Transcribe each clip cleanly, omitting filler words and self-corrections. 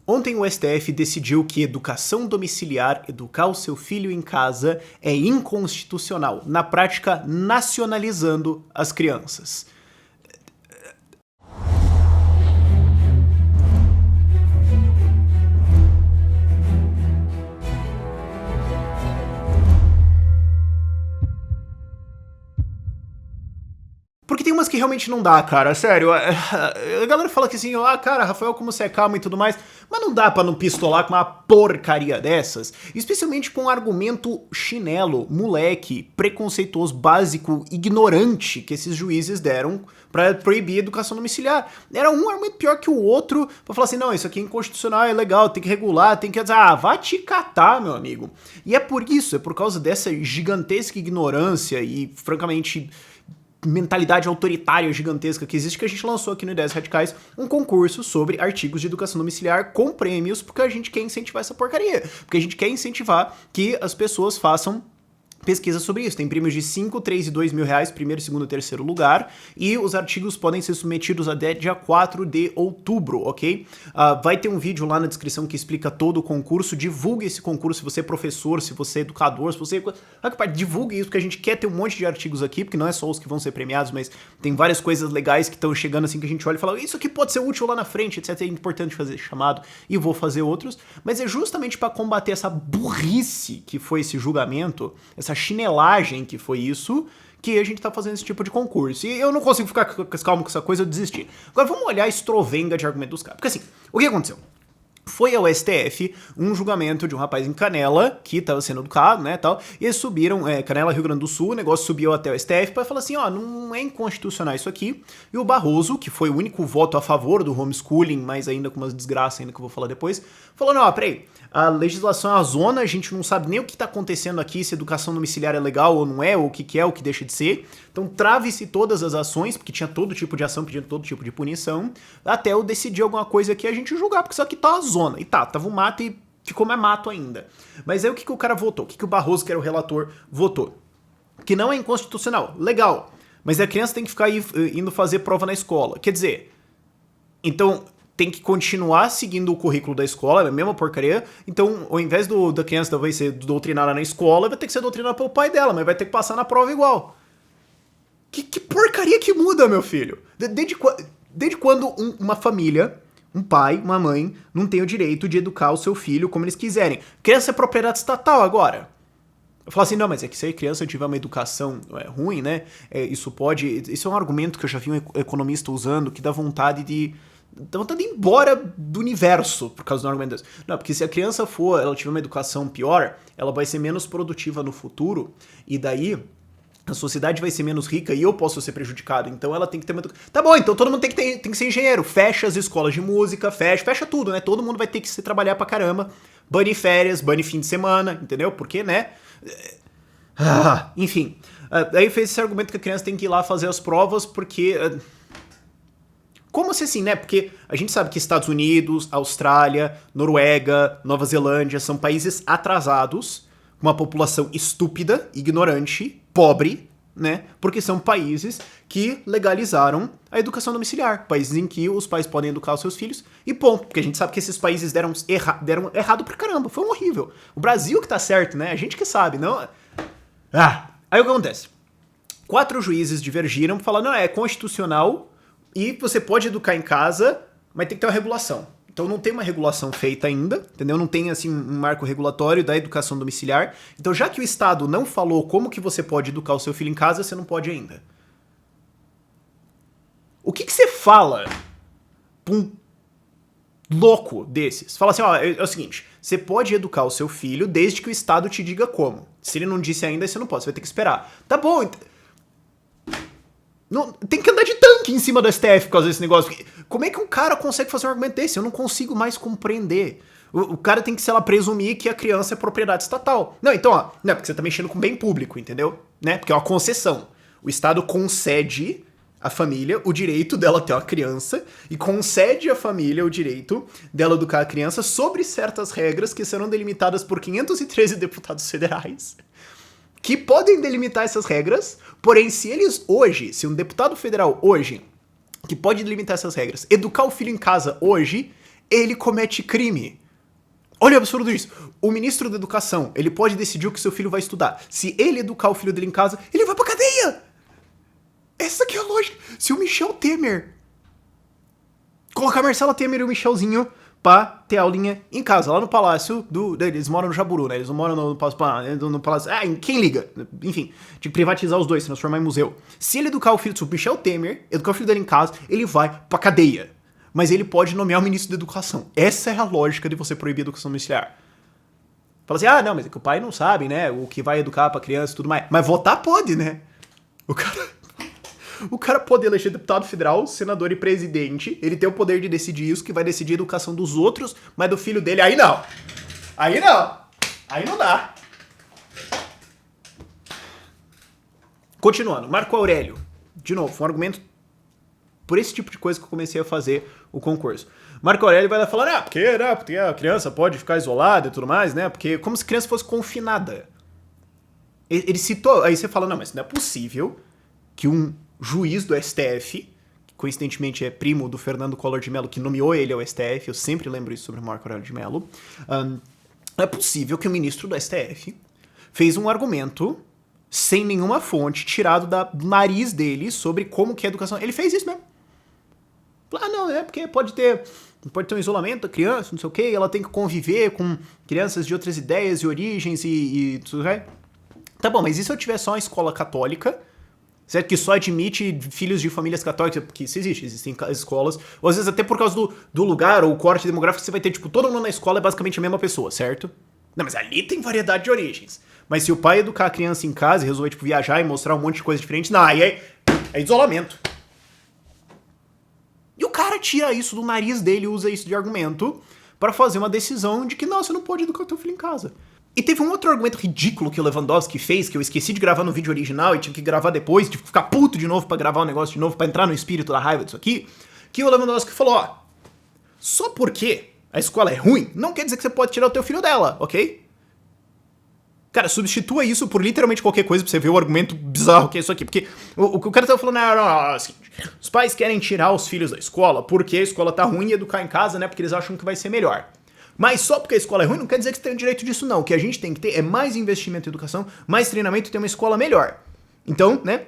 Ontem o STF decidiu que educação domiciliar, educar o seu filho em casa, é inconstitucional, na prática nacionalizando as crianças. Porque tem umas que realmente não dá, cara, sério. A galera fala que assim, cara, Rafael, como você é calmo e tudo mais, mas não dá pra não pistolar com uma porcaria dessas, especialmente com um argumento chinelo, moleque, preconceituoso, básico, ignorante que esses juízes deram pra proibir a educação domiciliar. Era um argumento pior que o outro pra falar assim, não, isso aqui é inconstitucional, é legal, tem que regular, tem que... vá te catar, meu amigo. E é por isso, é por causa dessa gigantesca ignorância e, francamente, mentalidade autoritária gigantesca que existe, que a gente lançou aqui no Ideias Radicais um concurso sobre artigos de educação domiciliar com prêmios, porque a gente quer incentivar essa porcaria, porque a gente quer incentivar que as pessoas façam pesquisa sobre isso. Tem prêmios de 5, 3 e 2 mil reais, primeiro, segundo e terceiro lugar, e os artigos podem ser submetidos até dia 4 de outubro, ok? Vai ter um vídeo lá na descrição que explica todo o concurso. Divulgue esse concurso se você é professor, se você é educador, se você... divulgue isso, porque a gente quer ter um monte de artigos aqui, porque não é só os que vão ser premiados, mas tem várias coisas legais que estão chegando assim que a gente olha e fala, isso aqui pode ser útil lá na frente, etc. É importante fazer esse chamado, e vou fazer outros, mas é justamente para combater essa burrice que foi esse julgamento, essa chinelagem que foi isso, que a gente tá fazendo esse tipo de concurso. E eu não consigo ficar calmo com essa coisa, eu desisti. Agora vamos olhar a estrovenga de argumento dos caras. Porque assim, o que aconteceu? Foi ao STF um julgamento de um rapaz em Canela, que tava sendo educado, né, tal, e eles subiram, Canela, Rio Grande do Sul, o negócio subiu até o STF pra falar assim, não é inconstitucional isso aqui, e o Barroso, que foi o único voto a favor do homeschooling, mas ainda com umas desgraças ainda que eu vou falar depois, falou, não, peraí, a legislação é a zona, a gente não sabe nem o que tá acontecendo aqui, se educação domiciliar é legal ou não é, ou o que é, o que deixa de ser, então trave-se todas as ações, porque tinha todo tipo de ação pedindo todo tipo de punição, até eu decidir alguma coisa aqui a gente julgar, porque isso aqui tá a zona. E tava um mato e ficou mais mato ainda. Mas aí o que o cara votou? O que o Barroso, que era o relator, votou? Que não é inconstitucional. Legal. Mas a criança tem que ficar indo fazer prova na escola. Quer dizer, então tem que continuar seguindo o currículo da escola, é a mesma porcaria. Então, ao invés da criança talvez ser doutrinada na escola, vai ter que ser doutrinada pelo pai dela, mas vai ter que passar na prova igual. Que porcaria que muda, meu filho? Desde quando uma família... um pai, uma mãe, não tem o direito de educar o seu filho como eles quiserem. Criança é propriedade estatal agora. Eu falo assim, não, mas é que se a criança tiver uma educação ruim, né, isso é um argumento que eu já vi um economista usando, que dá vontade de ir embora do universo por causa do argumento desse. Não, porque se a criança ela tiver uma educação pior, ela vai ser menos produtiva no futuro, e daí... a sociedade vai ser menos rica e eu posso ser prejudicado, então ela tem que ter uma... Tá bom, então todo mundo tem que ser engenheiro, fecha as escolas de música, fecha tudo, né? Todo mundo vai ter que se trabalhar pra caramba, bane férias, bane fim de semana, entendeu? Porque, né? Enfim, aí fez esse argumento que a criança tem que ir lá fazer as provas porque... como assim, né? Porque a gente sabe que Estados Unidos, Austrália, Noruega, Nova Zelândia são países atrasados, com uma população estúpida, ignorante, pobre, né? Porque são países que legalizaram a educação domiciliar. Países em que os pais podem educar os seus filhos e ponto. Porque a gente sabe que esses países deram errado pra caramba. Foi horrível. O Brasil que tá certo, né? A gente que sabe, não... Aí o que acontece? 4 juízes divergiram, falaram, não, é constitucional e você pode educar em casa, mas tem que ter uma regulação. Então não tem uma regulação feita ainda, entendeu? Não tem assim um marco regulatório da educação domiciliar. Então já que o Estado não falou como que você pode educar o seu filho em casa, você não pode ainda. O que você fala pra um louco desses? Fala assim, é o seguinte, você pode educar o seu filho desde que o Estado te diga como. Se ele não disse ainda, você não pode, você vai ter que esperar. Tá bom, não, tem que andar de tanque em cima do STF por causa desse negócio. Como é que um cara consegue fazer um argumento desse? Eu não consigo mais compreender. O cara tem que, sei lá, presumir que a criança é propriedade estatal. Não, então, não, porque você tá mexendo com bem público, entendeu? Né? Porque é uma concessão. O Estado concede à família o direito dela ter uma criança e concede à família o direito dela educar a criança sobre certas regras que serão delimitadas por 513 deputados federais. Que podem delimitar essas regras, porém se um deputado federal hoje, que pode delimitar essas regras, educar o filho em casa hoje, ele comete crime. Olha o absurdo disso. O ministro da educação, ele pode decidir o que seu filho vai estudar. Se ele educar o filho dele em casa, ele vai pra cadeia. Essa que é a lógica. Se o Michel Temer colocar a Marcela Temer e o Michelzinho pra ter aulinha em casa, lá no palácio eles moram no Jaburu, né? Eles não moram no palácio. Quem liga? Enfim, de privatizar os dois, se transformar em museu. Se ele educar o filho do Michel Temer, educar o filho dele em casa, ele vai pra cadeia. Mas ele pode nomear o ministro da educação. Essa é a lógica de você proibir a educação domiciliar. Fala assim, não, mas é que o pai não sabe, né? O que vai educar pra criança e tudo mais. Mas votar pode, né? O cara pode eleger deputado federal, senador e presidente. Ele tem o poder de decidir isso, que vai decidir a educação dos outros, mas do filho dele, aí não. Aí não. Aí não dá. Continuando, Marco Aurélio. De novo, foi um argumento por esse tipo de coisa que eu comecei a fazer o concurso. Marco Aurélio vai lá falar, porque a criança pode ficar isolada e tudo mais, né? Porque como se a criança fosse confinada. Ele citou, aí você fala, não, mas não é possível que um juiz do STF, que coincidentemente é primo do Fernando Collor de Mello, que nomeou ele ao STF, eu sempre lembro isso sobre Marco Aurélio de Mello, não é possível que o ministro do STF fez um argumento sem nenhuma fonte, tirado do nariz dele, sobre como que é a educação. Ele fez isso mesmo. Não, é porque pode ter um isolamento da criança, não sei o que, ela tem que conviver com crianças de outras ideias e origens e tudo mais. Tá bom, mas e se eu tiver só uma escola católica, certo? Que só admite filhos de famílias católicas, porque isso existe, existem escolas, ou às vezes até por causa do lugar ou corte demográfico, você vai ter, todo mundo na escola é basicamente a mesma pessoa, certo? Não, mas ali tem variedade de origens. Mas se o pai educar a criança em casa e resolver, viajar e mostrar um monte de coisa diferente, não, aí é isolamento. E o cara tira isso do nariz dele e usa isso de argumento pra fazer uma decisão de que, não, você não pode educar o teu filho em casa. E teve um outro argumento ridículo que o Lewandowski fez, que eu esqueci de gravar no vídeo original e tive que gravar depois, tive que ficar puto de novo pra gravar o negócio de novo, pra entrar no espírito da raiva disso aqui, que o Lewandowski falou, só porque a escola é ruim, não quer dizer que você pode tirar o teu filho dela, ok? Cara, substitua isso por literalmente qualquer coisa pra você ver o argumento bizarro que é isso aqui. Porque o que o cara tá falando é assim, os pais querem tirar os filhos da escola porque a escola tá ruim e educar em casa, né? Porque eles acham que vai ser melhor. Mas só porque a escola é ruim não quer dizer que você tem o direito disso, não. O que a gente tem que ter é mais investimento em educação, mais treinamento e ter uma escola melhor. Então, né?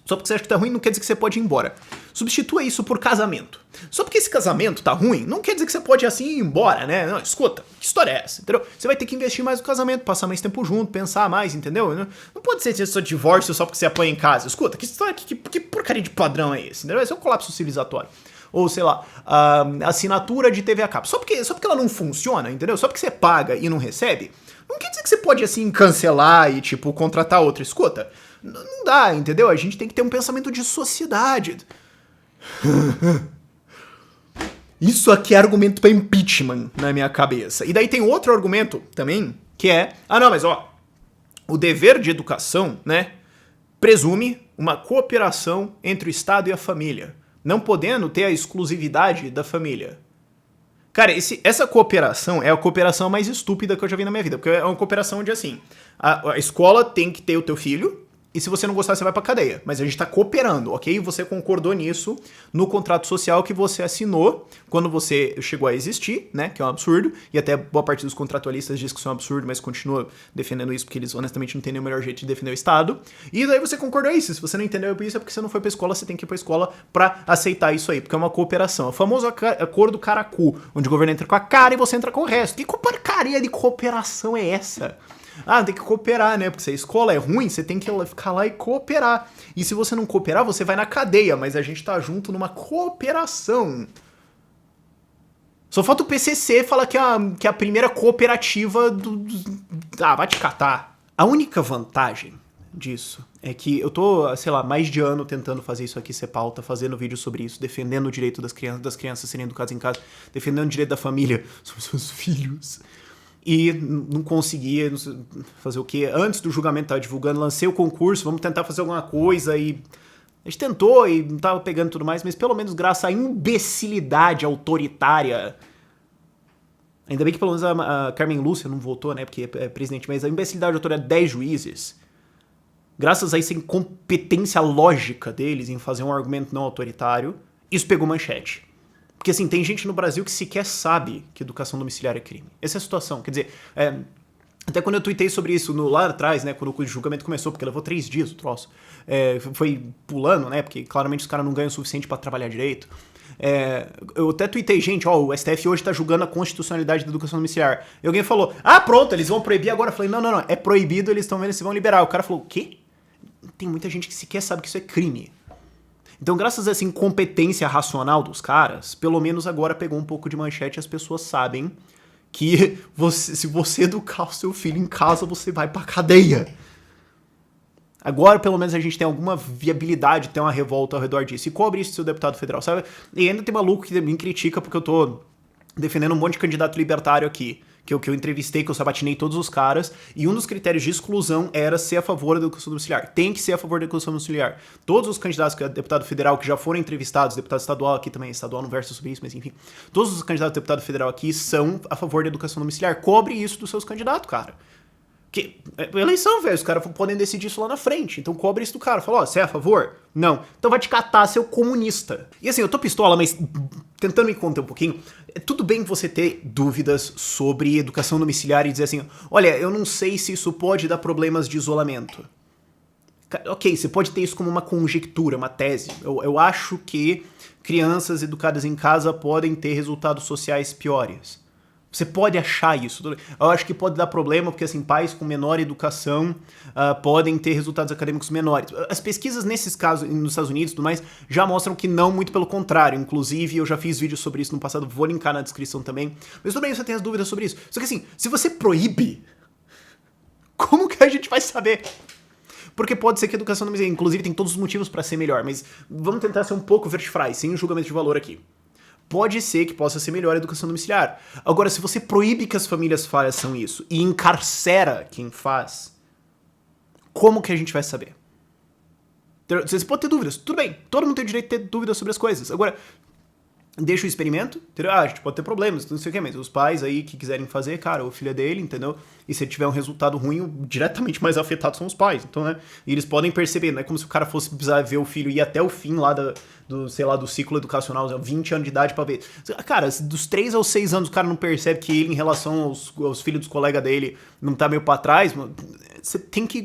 Só porque você acha que tá ruim não quer dizer que você pode ir embora. Substitua isso por casamento. Só porque esse casamento tá ruim, não quer dizer que você pode assim ir embora, né? Não, escuta, que história é essa? Entendeu? Você vai ter que investir mais no casamento, passar mais tempo junto, pensar mais, entendeu? Não pode ser só divórcio só porque você apanha em casa. Escuta, que história, que porcaria de padrão é esse? Entendeu? Esse é um colapso civilizatório. Ou, sei lá, assinatura de TV a cabo. Só porque ela não funciona, entendeu? Só porque você paga e não recebe, não quer dizer que você pode, assim, cancelar e, contratar outra. Escuta, não dá, entendeu? A gente tem que ter um pensamento de sociedade. Isso aqui é argumento pra impeachment na minha cabeça. E daí tem outro argumento também, que é... mas o dever de educação, né, presume uma cooperação entre o Estado e a família, não podendo ter a exclusividade da família. Cara, essa cooperação é a cooperação mais estúpida que eu já vi na minha vida, porque é uma cooperação onde, assim, a escola tem que ter o teu filho, e se você não gostar, você vai pra cadeia. Mas a gente tá cooperando, ok? Você concordou nisso no contrato social que você assinou quando você chegou a existir, né? Que é um absurdo. E até boa parte dos contratualistas diz que isso é um absurdo, mas continua defendendo isso porque eles honestamente não têm nenhum melhor jeito de defender o Estado. E daí você concordou isso. Se você não entendeu isso, é porque você não foi pra escola, você tem que ir pra escola pra aceitar isso aí. Porque é uma cooperação. É o famoso acordo caracu, onde o governo entra com a cara e você entra com o resto. Que porcaria de cooperação é essa? Tem que cooperar, né? Porque se a escola é ruim, você tem que ficar lá e cooperar. E se você não cooperar, você vai na cadeia. Mas a gente tá junto numa cooperação. Só falta o PCC falar que é a primeira cooperativa vai te catar. A única vantagem disso é que eu tô, sei lá, mais de ano tentando fazer isso aqui ser pauta, fazendo vídeo sobre isso, defendendo o direito das crianças serem educadas em casa, defendendo o direito da família sobre seus filhos. E não conseguia fazer o quê? Antes do julgamento tava divulgando, lancei o concurso, vamos tentar fazer alguma coisa e... A gente tentou e não tava pegando tudo mais, mas pelo menos graças à imbecilidade autoritária... Ainda bem que pelo menos a Carmen Lúcia não votou, né, porque é presidente, mas a imbecilidade autoritária de 10 juízes, graças a essa incompetência lógica deles em fazer um argumento não autoritário, isso pegou manchete. Porque, assim, tem gente no Brasil que sequer sabe que educação domiciliar é crime. Essa é a situação. Quer dizer, até quando eu tuitei sobre isso lá atrás, né, quando o julgamento começou, porque levou 3 dias o troço, foi pulando, né, porque claramente os caras não ganham o suficiente pra trabalhar direito. Eu até tuitei, gente, ó, o STF hoje tá julgando a constitucionalidade da educação domiciliar. E alguém falou, pronto, eles vão proibir agora. Eu falei, não, é proibido, eles estão vendo se vão liberar. O cara falou, o quê? Tem muita gente que sequer sabe que isso é crime. Então, graças a essa incompetência racional dos caras, pelo menos agora pegou um pouco de manchete e as pessoas sabem que se você educar o seu filho em casa, você vai pra cadeia. Agora, pelo menos, a gente tem alguma viabilidade de ter uma revolta ao redor disso. E cobre isso, seu deputado federal, sabe? E ainda tem maluco que me critica porque eu tô defendendo um monte de candidato libertário aqui. Que eu entrevistei, que eu sabatinei todos os caras, e um dos critérios de exclusão era ser a favor da educação domiciliar. Tem que ser a favor da educação domiciliar. Todos os candidatos que é deputado federal que já foram entrevistados, deputado estadual aqui também, estadual não versa sobre isso, mas enfim, todos os candidatos a deputado federal aqui são a favor da educação domiciliar. Cobre isso dos seus candidatos, cara. Que eleição, velho, os caras podem decidir isso lá na frente. Então cobre isso do cara. Fala, você é a favor? Não. Então vai te catar, seu comunista. E assim, eu tô pistola, mas tentando me conter um pouquinho, tudo bem você ter dúvidas sobre educação domiciliar e dizer assim, olha, eu não sei se isso pode dar problemas de isolamento. Ok, você pode ter isso como uma conjectura, uma tese. Eu acho que crianças educadas em casa podem ter resultados sociais piores. Você pode achar isso. Eu acho que pode dar problema, porque assim, pais com menor educação podem ter resultados acadêmicos menores. As pesquisas nesses casos, nos Estados Unidos e tudo mais, já mostram que não, muito pelo contrário. Inclusive, eu já fiz vídeos sobre isso no passado, vou linkar na descrição também. Mas tudo bem, você tem as dúvidas sobre isso. Só que assim, se você proíbe, como que a gente vai saber? Porque pode ser que a educação não... Inclusive, tem todos os motivos pra ser melhor, mas vamos tentar ser um pouco vertifrais, sem um julgamento de valor aqui. Pode ser que possa ser melhor a educação domiciliar. Agora, se você proíbe que as famílias façam isso e encarcera quem faz, como que a gente vai saber? Você pode ter dúvidas, tudo bem. Todo mundo tem o direito de ter dúvidas sobre as coisas. Agora, deixa o experimento, entendeu? A gente pode ter problemas, não sei o que, mas os pais aí que quiserem fazer, cara, o filho é dele, entendeu? E se ele tiver um resultado ruim, o diretamente mais afetados são os pais, então, né? E eles podem perceber, não é como se o cara fosse precisar ver o filho ir até o fim lá do ciclo educacional, 20 anos de idade pra ver. Cara, dos 3 aos 6 anos o cara não percebe que ele, em relação aos filhos dos colegas dele, não tá meio pra trás, mano, você tem que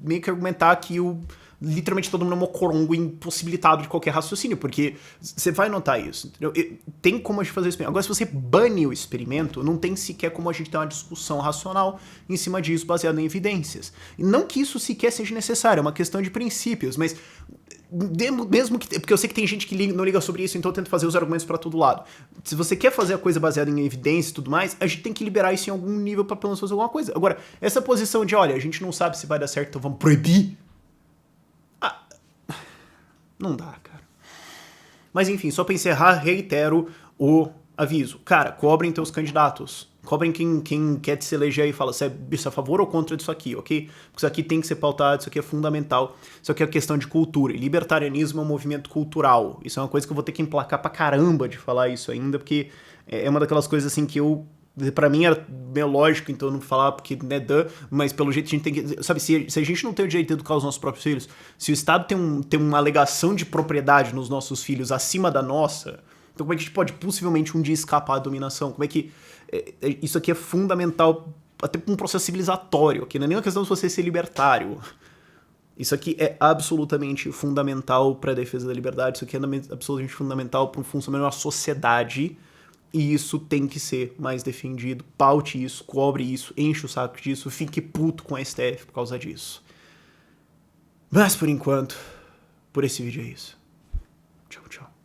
meio que argumentar que literalmente todo mundo é um mocorongo impossibilitado de qualquer raciocínio, porque você vai notar isso, entendeu? Tem como a gente fazer o experimento. Agora, se você bane o experimento, não tem sequer como a gente ter uma discussão racional em cima disso, baseada em evidências. E não que isso sequer seja necessário, é uma questão de princípios, mas mesmo que... Porque eu sei que tem gente que não liga sobre isso, então eu tento fazer os argumentos pra todo lado. Se você quer fazer a coisa baseada em evidência e tudo mais, a gente tem que liberar isso em algum nível pra pelo menos fazer alguma coisa. Agora, essa posição de, olha, a gente não sabe se vai dar certo, então vamos proibir. Não dá, cara. Mas enfim, só pra encerrar, reitero o aviso. Cara, cobrem teus candidatos. Cobrem quem quer te se eleger e fala se é a favor ou contra disso aqui, ok? Porque isso aqui tem que ser pautado, isso aqui é fundamental. Isso aqui é questão de cultura. E libertarianismo é um movimento cultural. Isso é uma coisa que eu vou ter que emplacar pra caramba de falar isso ainda, porque é uma daquelas coisas assim que pra mim era meio lógico, então eu não falar porque, né, mas pelo jeito a gente tem que... Sabe, se a gente não tem o direito de educar os nossos próprios filhos, se o Estado tem uma alegação de propriedade nos nossos filhos acima da nossa, então como é que a gente pode possivelmente um dia escapar da dominação? Como é que... isso aqui é fundamental até pra um processo civilizatório, ok? Não é nem uma questão de você ser libertário. Isso aqui é absolutamente fundamental pra defesa da liberdade, isso aqui é absolutamente fundamental para um funcionamento da sociedade. E isso tem que ser mais defendido. Paute isso, cobre isso, enche o saco disso, fique puto com a STF por causa disso. Mas por enquanto, por esse vídeo é isso. Tchau, tchau.